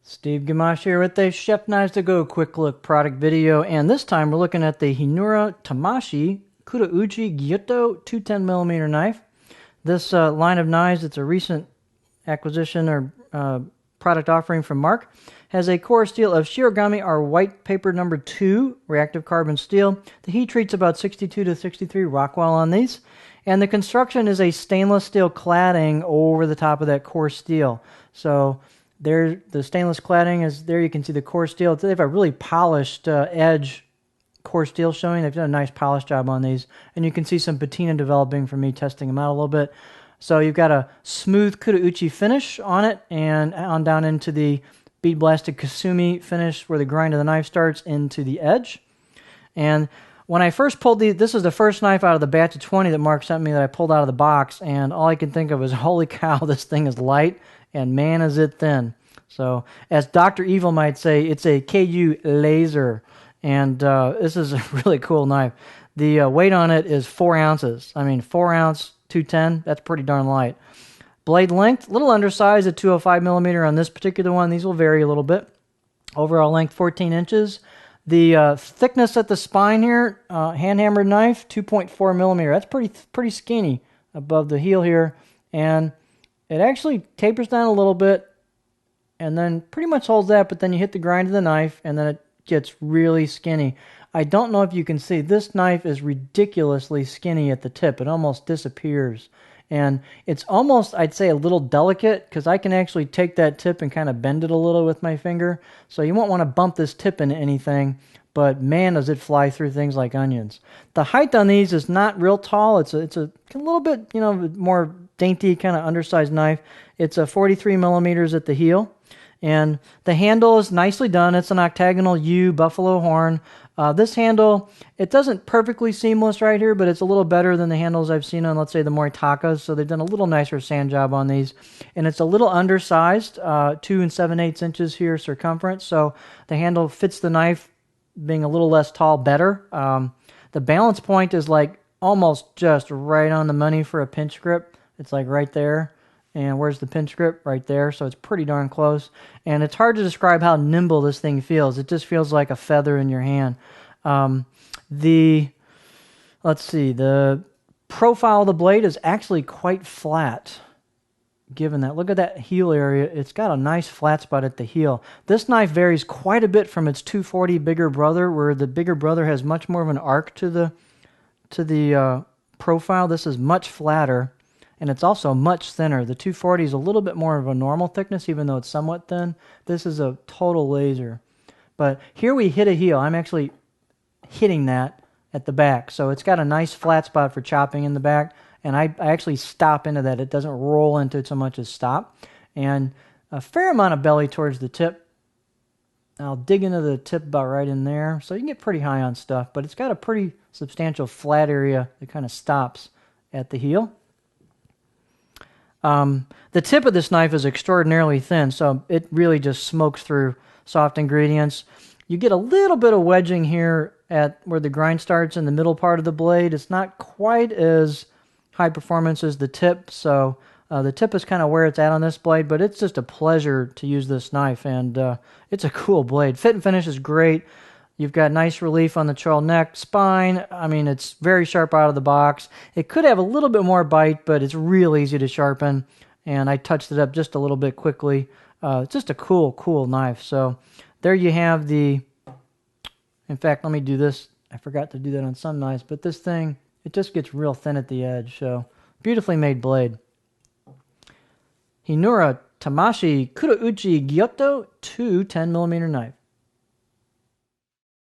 Steve Gamache here with a Chef Knives to Go quick look product video, and this time we're looking at the Hinoura Tamashii Kurauchi Gyuto 210mm knife. This line of knives, it's a recent acquisition or product offering from Mark, has a core steel of Shirogami or white paper number 2 reactive carbon steel. The heat treat's about 62 to 63 Rockwell on these, and the construction is a stainless steel cladding over the top of that core steel. So there, the stainless cladding is there. You can see the core steel. They have a really polished edge core steel showing. They've done a nice polish job on these, and you can see some patina developing from me testing them out a little bit. So you've got a smooth Kurauchi finish on it, and on down into the bead blasted Kasumi finish where the grind of the knife starts into the edge. And when I first pulled these, this is the first knife out of the batch of 20 that Mark sent me that I pulled out of the box, and all I can think of is, holy cow, this thing is light, and man, is it thin. So, as Dr. Evil might say, it's a KU laser, and this is a really cool knife. The weight on it is 4 ounces. I mean, 4 ounce, 210, that's pretty darn light. Blade length, a little undersized at 205mm on this particular one. These will vary a little bit. Overall length, 14 inches. The thickness at the spine here, hand-hammered knife, 2.4mm. That's pretty skinny above the heel here, and it actually tapers down a little bit and then pretty much holds that, but then you hit the grind of the knife and then it gets really skinny. I don't know if you can see, this knife is ridiculously skinny at the tip. It almost disappears. And it's almost, I'd say, a little delicate because I can actually take that tip and kind of bend it a little with my finger. So you won't want to bump this tip into anything, but man, does it fly through things like onions. The height on these is not real tall. It's a little bit, you know, more dainty, kind of undersized knife. It's a 43mm at the heel. And the handle is nicely done. It's an octagonal U buffalo horn. This handle, it doesn't perfectly seamless right here, but it's a little better than the handles I've seen on, let's say, the Moritakas. So they've done a little nicer sand job on these. And it's a little undersized, 2 7/8 inches here circumference. So the handle fits the knife, being a little less tall, better. The balance point is like almost just right on the money for a pinch grip. It's like right there. And where's the pinch grip? Right there. So it's pretty darn close. And it's hard to describe how nimble this thing feels. It just feels like a feather in your hand. Let's see, the profile of the blade is actually quite flat. Given that, look at that heel area. It's got a nice flat spot at the heel. This knife varies quite a bit from its 240 bigger brother, where the bigger brother has much more of an arc to the profile. This is much flatter. And it's also much thinner. The 240 is a little bit more of a normal thickness, even though it's somewhat thin. This is a total laser. But here we hit a heel. I'm actually hitting that at the back. So it's got a nice flat spot for chopping in the back. And I actually stop into that. It doesn't roll into it so much as stop. And a fair amount of belly towards the tip. I'll dig into the tip about right in there. So you can get pretty high on stuff. But it's got a pretty substantial flat area that kind of stops at the heel. The tip of this knife is extraordinarily thin, so it really just smokes through soft ingredients. You get a little bit of wedging here at where the grind starts in the middle part of the blade. It's not quite as high performance as the tip, so the tip is kind of where it's at on this blade, but it's just a pleasure to use this knife, and it's a cool blade. Fit and finish is great. You've got nice relief on the trail neck, spine. I mean, it's very sharp out of the box. It could have a little bit more bite, but it's real easy to sharpen. And I touched it up just a little bit quickly. It's just a cool knife. So there you have the... In fact, let me do this. I forgot to do that on some knives, but this thing, it just gets real thin at the edge. So beautifully made blade. Hinoura Tamashii Kurauchi Gyuto 210mm knife.